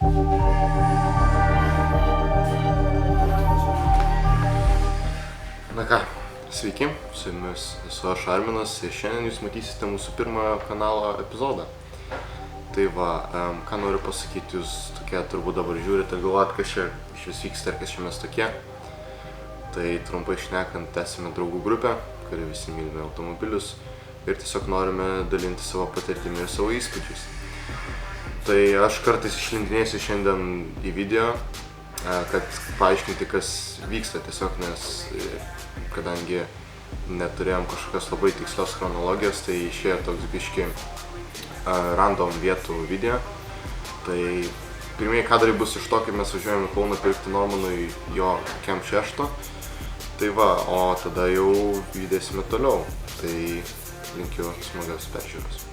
Na ką, sveiki, su jumis esu aš Arminas ir šiandien jūs matysite mūsų pirmą kanalo epizodą. Tai va, ką noriu pasakyti, jūs tokie turbūt dabar žiūrite ir galvojat, kas čia iš vis vyksta ir kas čia mes tokie. Tai trumpai šnekant, esame draugų grupė, kuri visi mylime automobilius ir tiesiog norime dalinti savo patirtimi ir savo įspūdžiais. Tai aš kartais išlindinėsiu šiandien į video, kad paaiškinti, kas vyksta tiesiog, nes kadangi neturėjom kažkokios labai tikslios chronologijos, tai išėjo toks biški random vietų video. Tai pirmieji kadrai bus iš to, kaip mes važiuojame į Kauną pirkti Normanui jo Kem 6. Tai va, o tada jau judėsime toliau. Tai linkiu smagios peržiūros.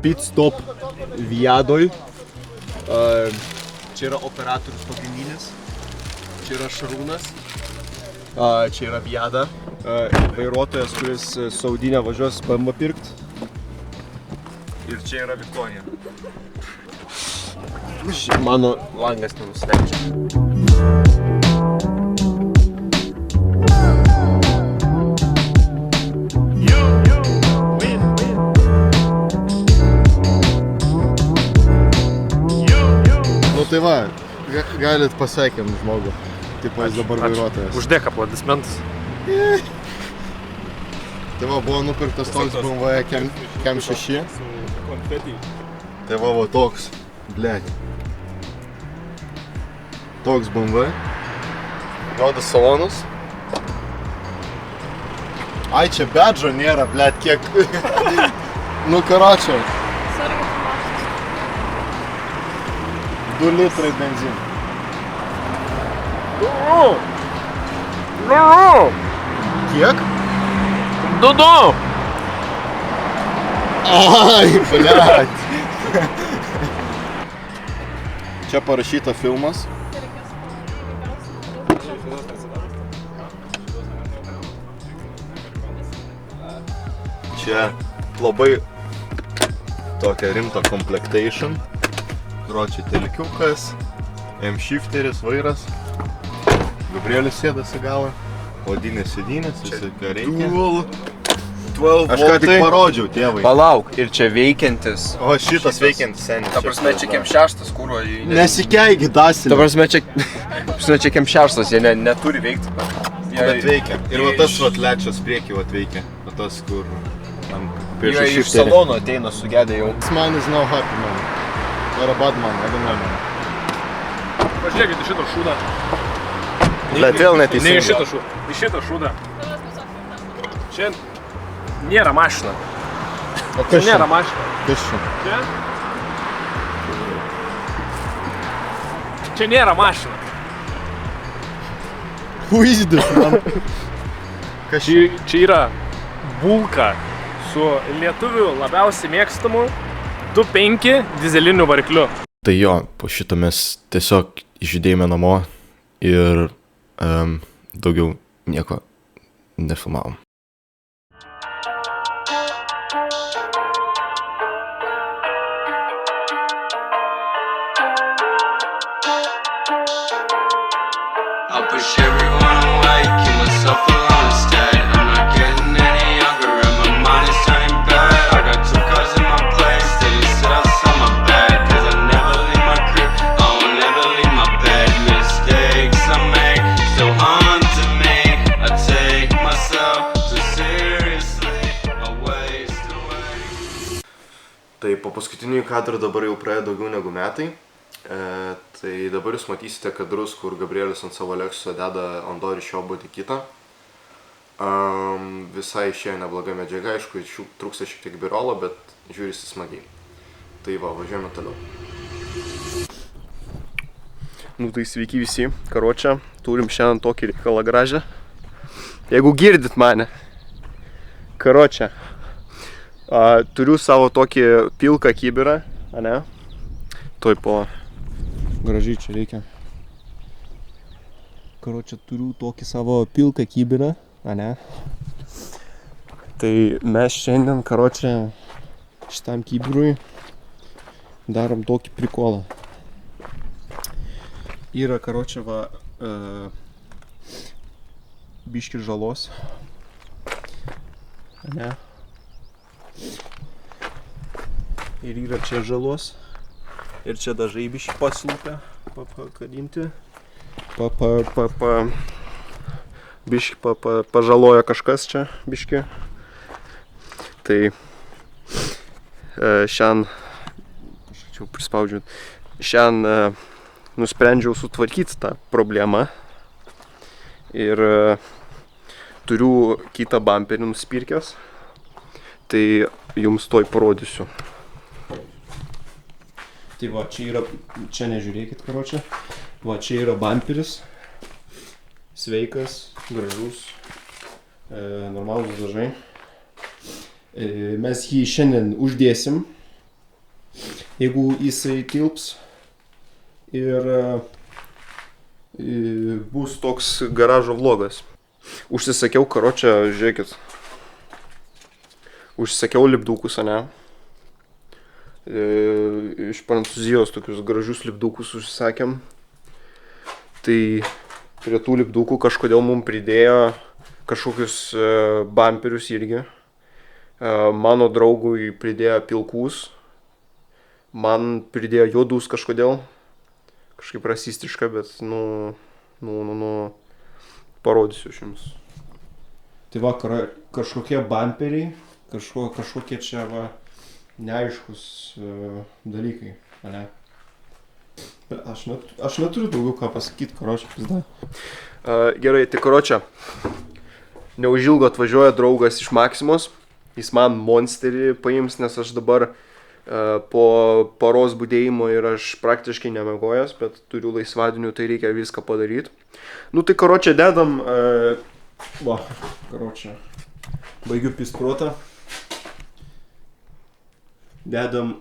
Pit stop Viadoj. Čia yra operatorius pagrindinis. Čia yra Šarūnas. Čia yra Viada. Vairuotojas, kuris su Audinė važiuos BMW pirkt. Ir čia yra Viktorija. Mano langas nenusileidžia. Tai va, galit pasveikinti žmogų, tipo jis dabar vairuotojas. Uždėk aplodismentus. Tai va, buvo nupirktas toks BMW Kem 6. Tai va, toks, blėt. Toks BMW. Gaudas salonus. Ai, čia bedžo nėra, blėt, kiek. Nu, karočią. 2 litrai benzin. Kiek? 2. Ai, blėt. Čia parašyta filmas. Čia labai tokia rimta complectation. Gročiai telkiukas, M-shifteris, vairas. Gabrielius sėdasi galą. Odinės sėdynės, visi ką reikia. 12 Aš ką tik parodžiau, tėvai. Palauk, ir čia veikiantis. O šitas veikiantis senis. Ta prasme, čia Kem 6, kuro. Nesikeigi dasilį. Ta prasme, čia Kem 6, jie neturi veikti. Bet veikia. Ir va tas lečias priekį veikia. Va tas, kur Jie iš salono ateina sugedė jau. This man is no happy man. Or a bad man, I don't know man. Pažiūrėkit į šitą šūdą. Bet vėl neteisingai. Ne į šitą šūdą. Į šitą šūdą. Čia nėra mašina. O Čia nėra mašina. Kas čia? Čia nėra mašina. Who is this man? Kas čia? Čia yra bulka su lietuvių labiausiai mėgstamu 2.5 dizeliniu varikliu. Tai jo, po šito mes tiesiog išjudėjome namo ir daugiau nieko nefilmavom. I'll push everyone away, keep myself alone instead. I'm not getting any younger and my mind is turning bad. I got 2 cars in my place, they just sit outside my bed. Cause I never leave my crib, I won't never leave my bed. Mistakes I make, still haunting me. I take myself too seriously, I waste away. Tai po paskutinių kadrų dabar jau praėjo daugiau negu metai. Tai dabar jūs matysite kadrus, kur Gabrielius ant savo Lexuso deda Ondor iš jo būti kitą. Visai išėjo nebloga medžiaga, aišku, trūksta šiek tiek birolo, bet žiūrisi smagiai. Tai va, važiuojame toliau. Nu tai sveiki visi, karočią, turim šiandien tokį reikalą gražią. Jeigu girdit mane, karočią, turiu savo tokį pilką kibirą, ane? Tuoj po gražiai čia reikia. Karočią turiu tokį savo pilką kibirą, ane? Tai mes šiandien, karočią, šitam kibirui darom tokį prikolą. Yra, karočią, va, biški žalos, ane? Ir yra čia žalos. Ir čia dažai biški paslūpia, pakadinti. Biški pažaloja kažkas čia, biški. Tai šiandien, kažkaip prispaudžiu, šiandien nusprendžiau sutvarkyti tą problemą. Ir turiu kitą bamperį nusipirkęs. Tai jums toj parodysiu. Tai va, čia nežiūrėkit, karočią. Va, čia yra bamperis. Sveikas, gražus, normalūs dažai. Mes jį šiandien uždėsim, jeigu jisai tilps. Ir bus toks garažo vlogas. Užsisakiau, karočią, žiūrėkit. Užsisakiau lipdukus, ane? Iš Prancūzijos tokius gražius lipdukus užsisakėm. Tai prie tų lipdukų kažkodėl mums pridėjo kažkokius bamperius irgi. Mano draugui pridėjo pilkus. Man pridėjo juodus kažkodėl. Kažkaip rasistiška, bet parodysiu aš jums. Tai va, kažkokie bamperiai, kažkokie čia va neaiškus dalykai, ane? Aš neturiu daugiau ką pasakyti, karočią, pizda. Gerai, tai karočią, neužilgo atvažiuoja draugas iš Maksimos. Jis man monsterį paims, nes aš dabar po paros budėjimo ir aš praktiškai nemiegojęs, bet turiu laisvadienių, tai reikia viską padaryti. Nu tai karočią dedam, va, karočią, baigiu pist protą. Dedam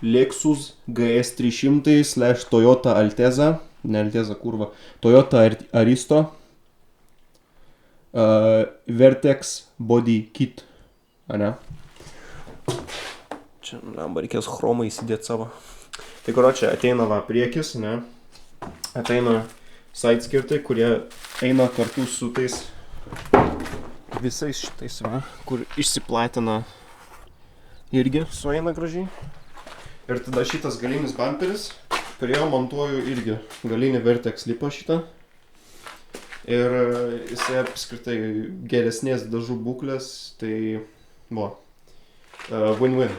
Lexus GS 300 / Toyota Alteza, ne Alteza, kurva, Toyota Aristo, Vertex Body Kit, ane? Čia, reikės chromą įsidėti savo. Tai karočią, ateina va priekis, ne? Ateina side skirtai, kurie eina kartu su tais visais šitais, va, kur išsiplatina. Irgi sueina gražiai. Ir tada šitas galinis bamperis, prie jo montuoju irgi galinį Vertex lipą šitą. Ir jisai apskritai geresnės dažų būklės, tai va, win-win.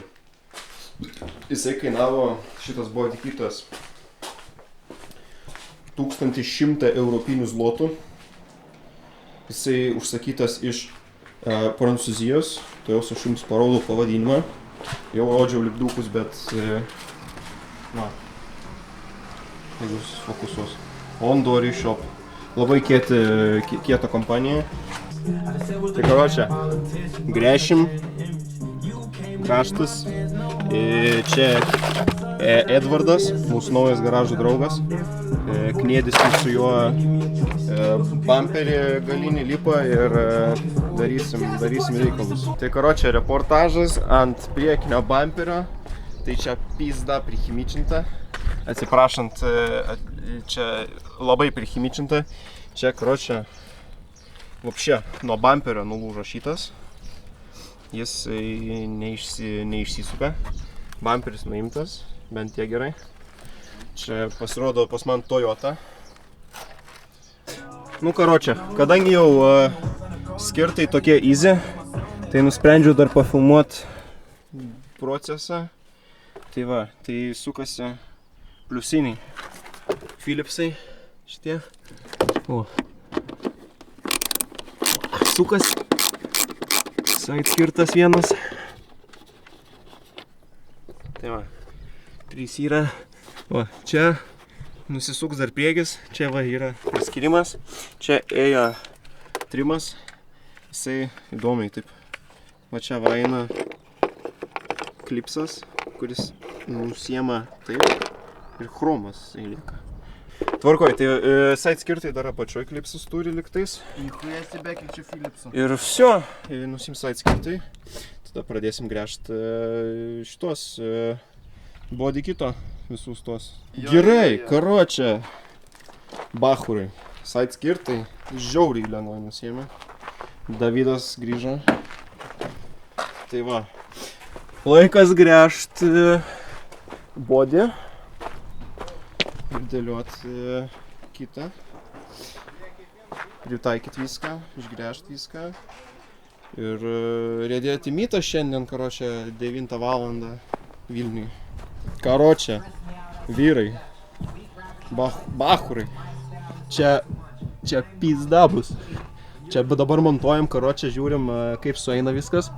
Jisai kainavo, šitas buvo tikytas 1100 europinių zlotų. Jisai užsakytas iš Prancūzijos, tai jau aš jums parodau pavadinimą. Jau rodžiau lipdukus, bet, na, jeigu fokusuos. Ondori Shop. Labai kieta kompanija. Tai karočią, grešim, kraštas. Čia Edvardas, mūsų naujas garažo draugas. Knėdysim su juo bamperį galinį lipą ir darysim reikalus. Tai karočią, reportažas ant priekinio bamperio. Tai čia pizda prichimičinta. Atsiprašant, čia labai prichimičinta. Čia karočią, vapšė, nuo bamperio nulūžo šitas. Jis neišsisuka. Bamperis nuimtas, bent tiek gerai. Čia pasirodo pas man Toyota. Nu karočią, kadangi jau skirtai tokie easy, tai nusprendžiau dar pafilmuoti procesą. Tai va, tai sukasi pliusiniai Philipsai šitie. O. Sukas. Side skirtas vienas. Tai va, 3 yra. Va, čia nusisuks dar priekis, čia va yra paskirimas, čia ėjo trimas, jisai įdomiai taip. Va čia va eina klipsas, kuris nusiema taip ir chromas lieka. Tvarkoj, tai side skirtai dar apačioj klipsus turi liktais. Nikuėsi bekeičiu Philipsų. Ir всё, nusim side skirtai. Tada pradėsim gręžti šitos body kito visus tos. Gerai, karočią. Bachurai. Side skirtai žiauriai lengvai nusiėmė. Davidas grįžo. Tai va. Laikas gręžti body. Ir dėlioti kitą. Pritaikyti viską, išgręžti viską. Ir riedėti mytą šiandien, karočią, 9 valandą Vilniui. Karočią, vyrai, bachurai. Čia pizda bus. Čia dabar montuojam, karočią, žiūrim, kaip sueina viskas.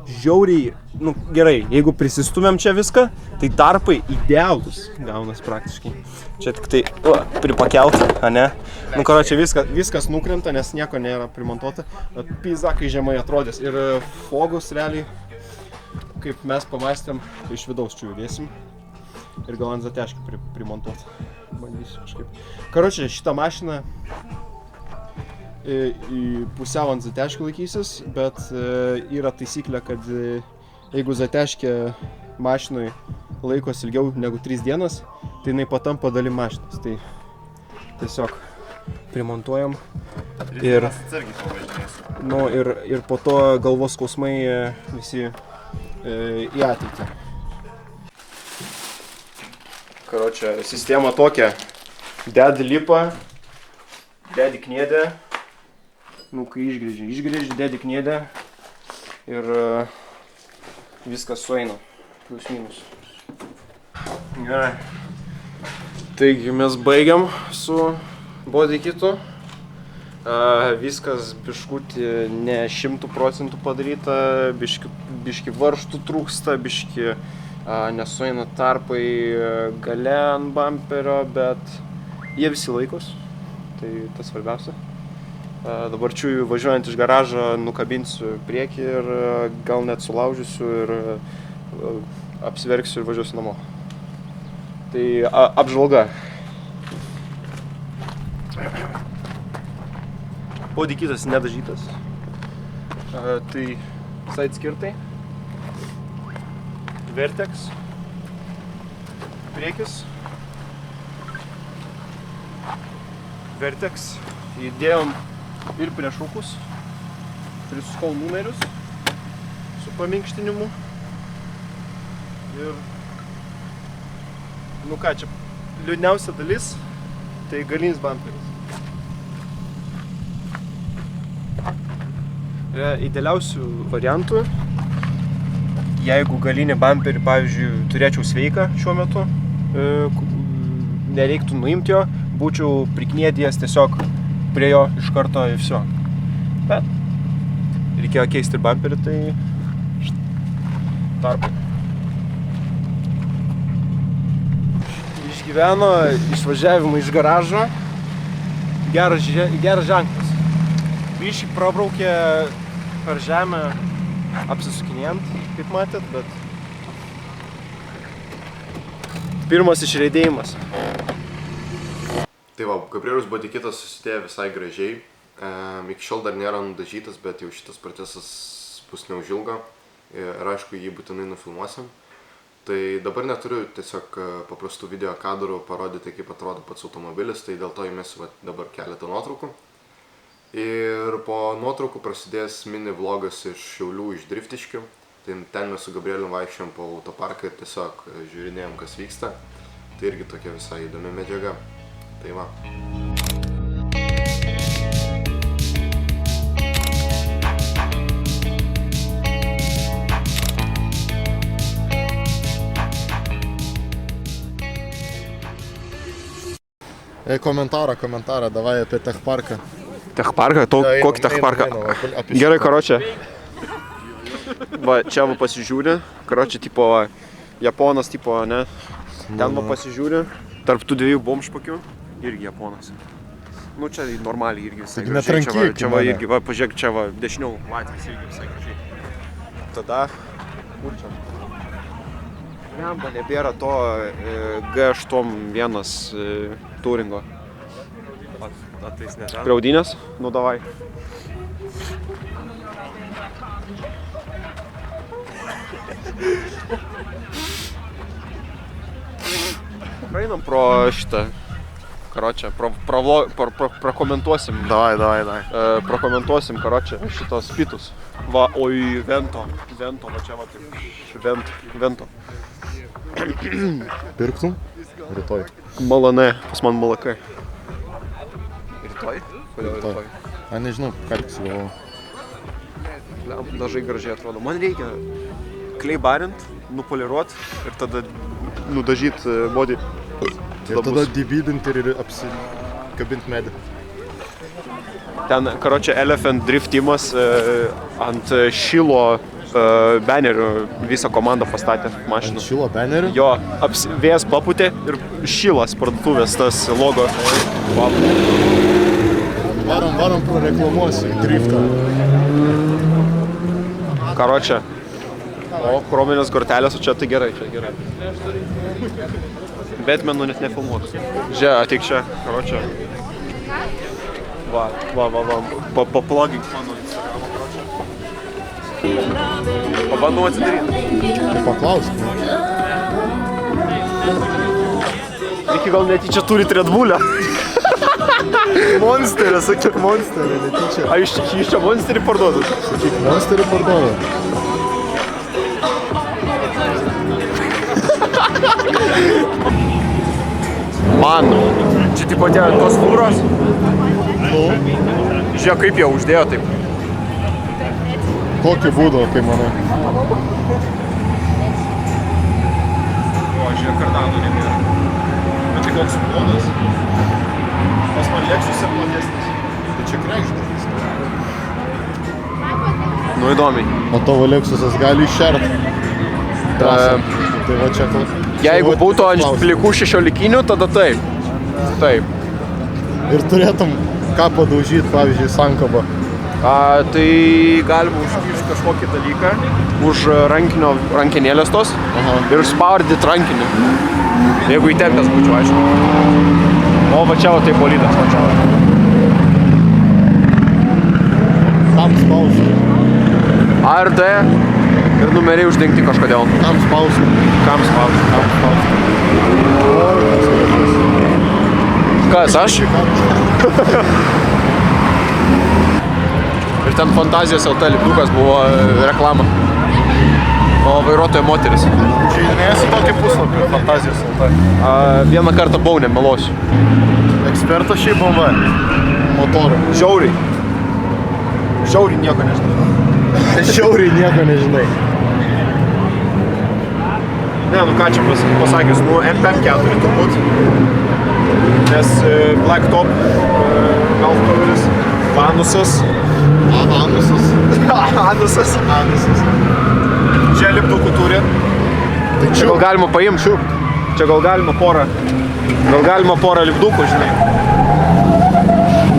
Žiauriai, nu gerai, jeigu prisistumėm čia viską, tai tarpai idealūs gaunas praktiškai. Čia tik tai pripakelt, ane? Nu karočią, viskas nukrenta, nes nieko nėra primontuota. Pizda, kai žemai atrodės. Ir fogus realiai, kaip mes pamastėm, iš vidaus čia judėsim. Ir gal ant zateškių primontuoti. Bandysiu kažkaip. Karočią, šitą mašiną pusiau ant zateškių laikysis, bet yra taisyklė, kad jeigu zateškė mašinui laikos ilgiau negu 3 dienas, tai jinai patampa dalim mašinos. Tai tiesiog primontuojam ir, nu, ir po to galvos skausmai visi į ateitį. Karočią, sistema tokia. Dedi lipą, dedi kniedę. Nu, kai išgrėži, dedi kniedę ir viskas sueina, plus minus. Gerai. Taigi mes baigiam su body kitu. Viskas biškutį ne 100% padaryta, biški varžtų trūksta, biški nesueina tarpai gale ant bamperio, bet jie visi laikos, tai tas svarbiausia. Dabar čiūju važiuojant iš garažo nukabinsiu priekį ir gal net sulaužysiu ir apsiverksiu ir važiuosiu namo. Tai apžvalga. Body kitas nedažytas. Tai side skirtai. Vertex. Priekis. Vertex. Įdėjom ir priešukus, prisuskau numerius su paminkštinimu ir, nu ką, čia liūdniausia dalis, tai galinis bamperis. Idealiausių variantų, jeigu galinį bamperį, pavyzdžiui, turėčiau sveiką šiuo metu, nereiktų nuimti jo, būčiau prikniedėjęs tiesiog prie jo iš karto ir viso. Bet reikėjo keisti ir bamperį, tai tarpai. Išgyveno išvažiavimą iš garažo. Geras ženklas. Biškį prabraukė per žemę apsisukinėjant, kaip matėt, bet pirmas išriedėjimas. Tai va, Gabrielius body kitas susidėjo visai gražiai. Iki šiol dar nėra nudažytas, bet jau šitas procesas bus neužilgo. Ir aišku, jį būtinai nufilmuosim. Tai dabar neturiu tiesiog paprastų video kadrų parodyti, kaip atrodo pats automobilis, tai dėl to įmesiu dabar keletą nuotraukų. Ir po nuotraukų prasidės mini vlogas iš Šiaulių, iš Driftiškių. Tai ten mes su Gabrielium vaikščiojom po autoparką ir tiesiog žiūrinėjom, kas vyksta. Tai irgi tokia visai įdomi medžiaga. Tai va. Komentarą, davai apie techparką. Techparką? Kokį techparką? Gerai, karočią. Va, čia va pasižiūri. Karočią, tipo, japonas, tipo, ne? Ten va pasižiūri. Tarp tų dviejų bomžpakių. Irgi japonas. Nu, čia normaliai irgi visai gražiai. Čia va irgi, va, pažiūrėk, čia va, dešiniau Latvijas irgi visai gražiai. Tada, kur čia? Lemba, nebėra to G81 Turingo. Prie Audinės? Nu, davai. Praeinam pro šitą. Karočią, prakomentuosim. Davai. Prakomentuosim, karočią, šitos pitus. Va, oi, Vento, va čia va taip. Vento. Pirktum? Rytoj. Malone, pas man malakai. Rytoj? Kodėl rytoj? A, nežinau, ką tik sugalvojau. Dažai gražiai atrodo. Man reikia klei barint, nupoliruot ir tada nudažyt body. Ir tada debydint ir apsikabint medį. Ten, karočią, Elephant driftimas ant šilo banerių visą komandą pastatė mašiną. Ant šilo banerių? Jo, vėjas paputė ir šilas parduotuvės tas logo. Varom prareklamuosiu driftą. Karočią. O, chrominės kortelės, o čia tai gerai, čia gerai. Batmanų net nefilmuotas. Žiūrėk, ateik čia, karočią. Va, paplogink mano Instagramą, karočią. Pabandau atsidaryti. Paklausk. Iki gal netyčia turit Red Bull'ą. Monsterį, sakyk, monsterį, netyčia. A jūs čia monsterį parduodat? Sakyk, monsterį parduodat. Man, čia tipo tie tos fūros. Žiūrėk, kaip jie uždėjo taip. Kokį būdą, kaip manai? O, žiūrėk, kardanų nebėra. Bet tai koks plonas. Pas man Lexus plotesnis. Tai čia krekždas. Nu, įdomiai. O tavo Lexusas gali iššert. Tai va čia Jeigu būtų ant plikų 16, tada taip. Taip. Ir turėtum ką padaužyti, pavyzdžiui, sankabą. Tai galima užkišti kažkokį dalyką už rankinėlės tos ir spaudyt rankinį. Jeigu įtempęs būčiau, aišku. O, va čia va tai bolidas, va čia va. Kam spausti? A ir D ir numeriai uždengti kažkodėl. Kam spausti? Kam spausti? Kas, aš? Ir ten Fantazijos LT lipdukas buvo reklama. O vairuotoja moteris. Žiūrėjasi tokį puslapį Fantazijos LT. Vieną kartą buvau, nemeluosiu. Ekspertas šiaip BMW. Motorų. Žiauriai. Žiauriai nieko nežinau. Žiauriai nieko nežinai. Ne, nu ką čia pasakius, nu MP4 turbūt. Nes Blacktop, Golf-Coveris, Anusas. Anusas. Čia lipdukų turi. Tai Čia gal galima paimti. Čia gal galima porą lipdukų, žinai.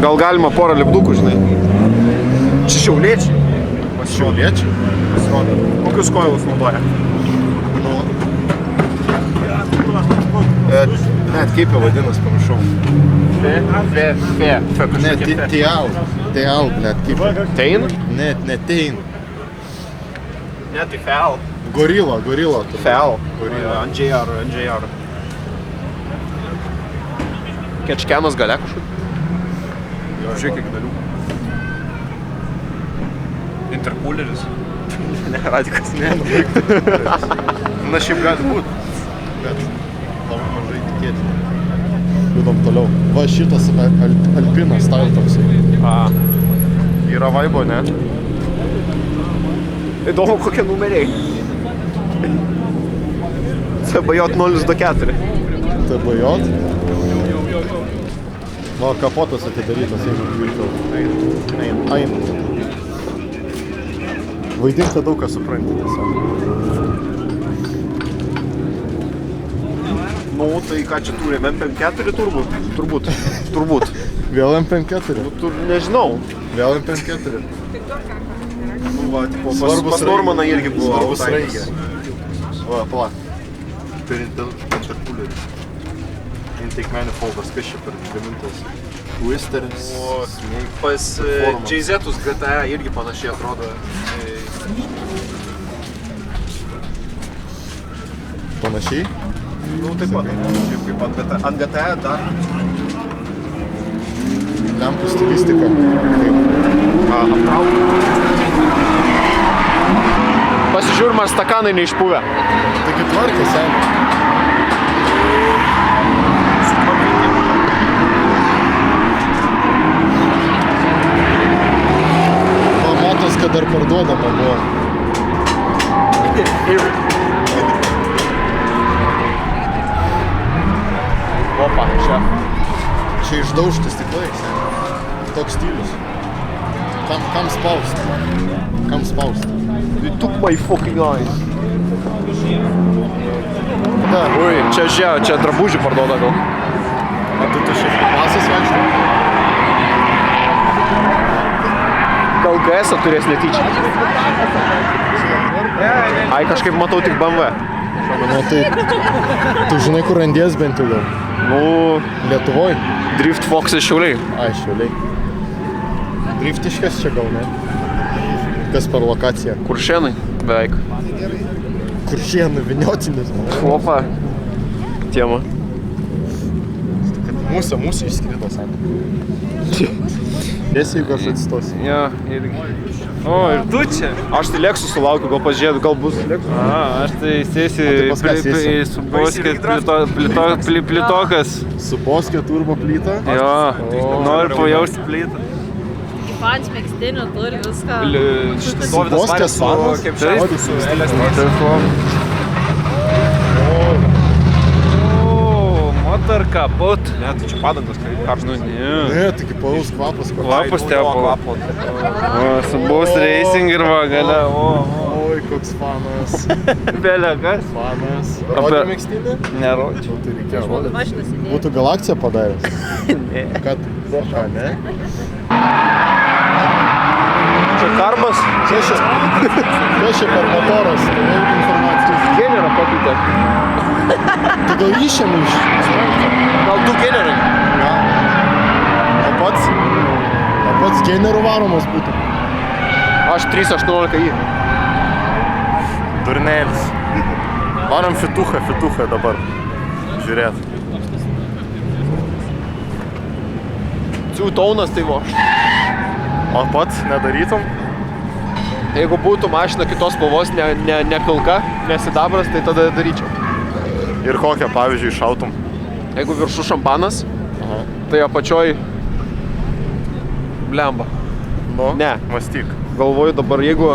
Gal galima porą lipdukų, žinai. Čia šiauliečiai. Šiauliečiai? Pasirodo. Kokius koilus naudoja? Net kaip jau vadinas, pamiršau. Ne, Teal, net kaip. Tein? Ne Tein. Ne, tai Fel. Gorila. Fel. NJR. Kečkenas gale kažkur? Žiūrėk, kiek dalių. Intercooleris? Ne, radikas. Na, šiaip gali būt. Bet labai mažai tikėtina. Judam toliau. Va šitas Alpina style toksai. Yra vaibo, ne? Įdomu, kokie numeriai. CBJ 024. TBJ. Va, kapotas atidarytas, jeigu vilkiau. Ein. Vaidink, kad daug ką supranti tiesiog. Nu, tai ką čia turim? MP4 turbūt. Vėl MP4. Nežinau. Vėl MP4. Nu, va, tipo, pas Normaną irgi buvo. Svarbus raigė. Va, pala. per intercoolerį. Intake manifoldas, kas čia per gamintas? Twisteris. Pas JZ-us GTE irgi panašiai atrodo. Panašiai? Nu, taip pat, kaip ant GTE dar. Lempų stilistika. Pasižiūrim, ar stakanai neišpuvę. Taigi tvarkė, seniai. Motos, kad dar parduodama buvo. Opa, čia. Čia išdaužti stiklai, seniai. Toks stilius. Kam spaust? Kam spaust? You took my fucking eyes. Da. Ui, čia drabužių parduoda gal. A tu šiek pasas vaikštai? Gal GS-ą turės netyčia. Ai, kažkaip matau tik BMW. Nu tai, tu žinai, kur randies bent jau gal? Nu, Lietuvoj? Drift Fox'as Šiauliai. Ai, Šiauliai. Driftiškas čia gal, ne? Kas per lokaciją? Kuršėnai, beveik. Kuršienų, Viniotinis. Opa. Tiema. Mūsų išskrido, sako. Dėsi, jeigu aš atsistosiu. Jo, irgi. O, ir tu čia? Aš tai Lexus sulaukiu, gal pažiūrėdu, gal bus Lexus. Aš tai sėsiu O tai pas ką sėsi? su Boskė plitokas. Su Boskė turbo plyta? Jo, noriu pajausti plytą. Fans megztinių turi viską. Su Boskės fanas? Motor kaput. Ne, tai čia padangas, kaip Nu, ne. Ne, taigi paus kvapas. Kvapas tepalo. O, su Bus Racing ir va, gale. Oi, koks fanas. Belekas. Fanas. Rodė megztinį? Nerodžiau. Tai reikėjo rodyti. Mašinas įdėjo. Būtų gal akciją padaręs? Ne. Kad? Ką, ne? Čia karbas. Kas čia per motoras? Tai informacijos. Generą pakeitė. Tai gal išėmė iš... Gal du generai. O pats generų varomas būtų. Aš 318i. Durnelis. Varom fituchą dabar. Žiūrėt. Ciutaunas tai vo. O pats nedarytum? Jeigu būtų mašina kitos spalvos, ne pilka, ne sidabras, tai tada daryčiau. Ir kokią, pavyzdžiui, šautum? Jeigu viršų šampanas, Aha. tai apačioj blemba. Nu, Ne. mąstyk. Galvoju dabar, jeigu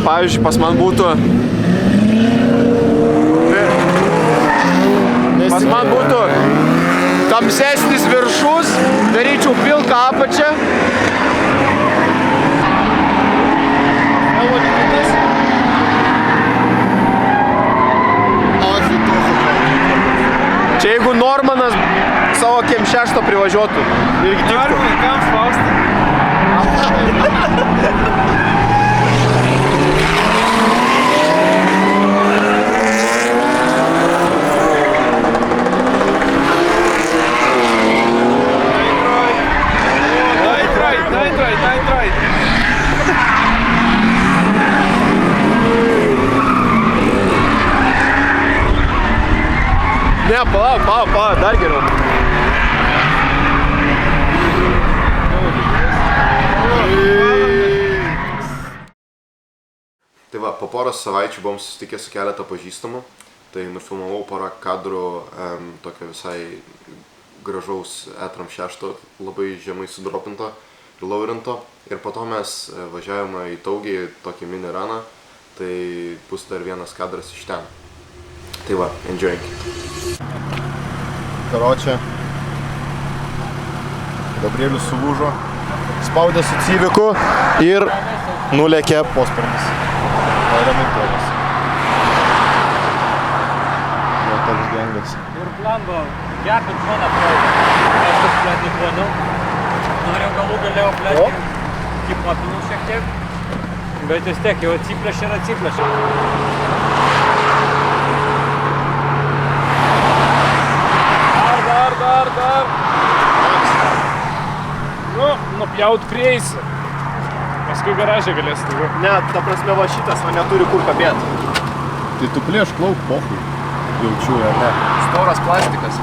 pavyzdžiui pas man būtų tamsesnis viršus, daryčiau pilką apačią. Čia jeigu Normanas savo kiem 6 privažiuotų, irgi tiktų. Kam spausti? Nitrite. Ne, palauk, dar geriau. Tai va, po poros savaičių buvom susitikę su keletą pažįstamų, tai nufilmavau porą kadrų tokio visai gražaus E-Tram 6, labai žemai sudropinto ir laurinto. Ir po to mes važiavome į Taugį, tokį mini runą, tai bus dar vienas kadras iš ten. Tai va, enjoykit. Karočią. Gabrielius sulūžo. Spaudė su Civiku ir nulėkė posparnis. Remontuotas. Jo toks gengas. Ir plan buvo gerint mano projektą. Aš tas plėt įplanau. Norėjau galų galėjau plėt kipapinų šiek tiek. Bet vis tiek jau atsiplėšė ir atsiplėšė. Pjaut prieisi. Paskui garažė galėsi daugiau. Ne, ta prasme, va šitas man neturi kur kabėti. Tai tu plėšk lauk, pohui. Jaučiu, ar ne? Storas plastikas.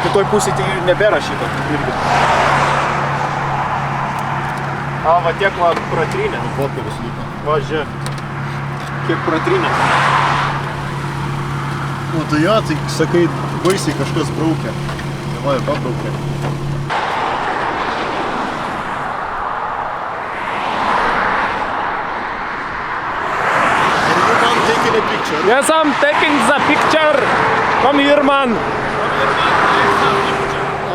Kitoj pusėje tai nebėra šito irgi. Va tiek va pratrynė. Fotka vis liko. Va, žiūrėk. Kiek pratrynė. Nu tai jo, tai sakai, baisiai kažkas braukia. Tai va, ir pabraukė. Are you man taking a picture? Yes, I'm taking the picture. Come here, man.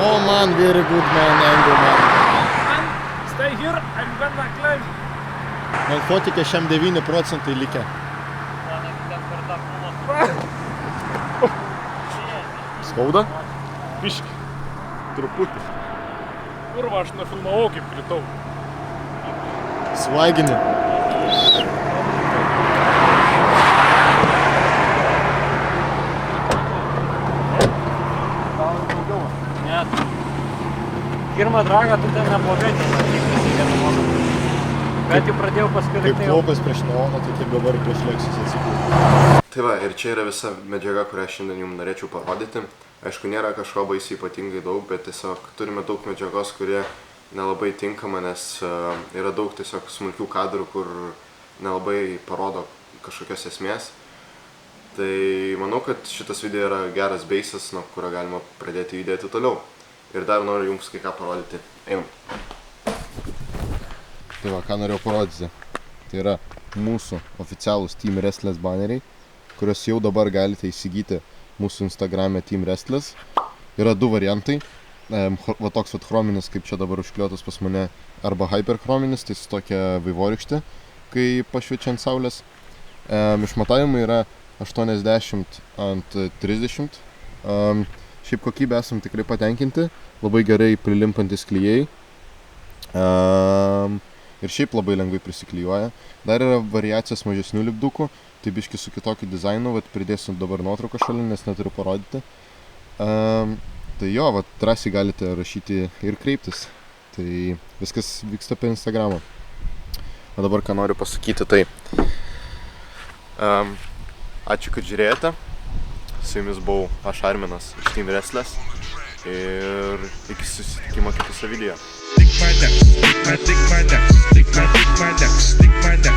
Oh man, very good man, angle man. Stay here, I'm gonna climb. Man fotikė šiam 9% likę. Skauda? Biški. Truputį. Kurva, aš nefilmavau, kaip kritau. Svagini. Pirmą dragą tu ten neblogai, bet jau pradėjau paskui Kaip liktai jau. klopas prieš neoną, tai taip dabar prieš leksus atsiklaup. Tai va, ir čia yra visa medžiaga, kurią šiandien jums norėčiau parodyti. Aišku, nėra kažko baisiai ypatingai daug, bet tiesiog turime daug medžiagos, kurie nelabai tinkama, nes yra daug tiesiog smulkių kadrų, kur nelabai parodo kažkokios esmės. Tai manau, kad šitas video yra geras beisas, nuo kurio galima pradėti judėti toliau. Ir dar noriu jums kai ką parodyti. Einam. Tai va, ką norėjau parodyti. Tai yra mūsų oficialūs Team Restless baneriai, kuriuos jau dabar galite įsigyti mūsų Instagrame Team Restless. Yra du variantai. Va toks vat chrominis, kaip čia dabar užkliuotas pas mane, arba hyperchrominis, tai su tokia vaivorykšte, kai pašviečia ant saulės. Išmatavimai yra 80 ant 30. Šiaip kokybę esam tikrai patenkinti, labai gerai prilimpantis klijai ir šiaip labai lengvai prisiklijuoja. Dar yra variacijos mažesnių lipdukų, tai biški su kitokiu dizainu, vat pridėsiu dabar nuotrauką šalia, nes neturiu parodyti. Tai jo, vat drąsiai galite rašyti ir kreiptis, tai viskas vyksta per Instagramą. O dabar ką noriu pasakyti, tai ačiū, kad žiūrėjote. Su jumis buvau aš Arminas iš Team Restless ir iki susitikimo kitose video. Stick my ducks, stick my ducks, stick my ducks, stick my ducks, stick my ducks.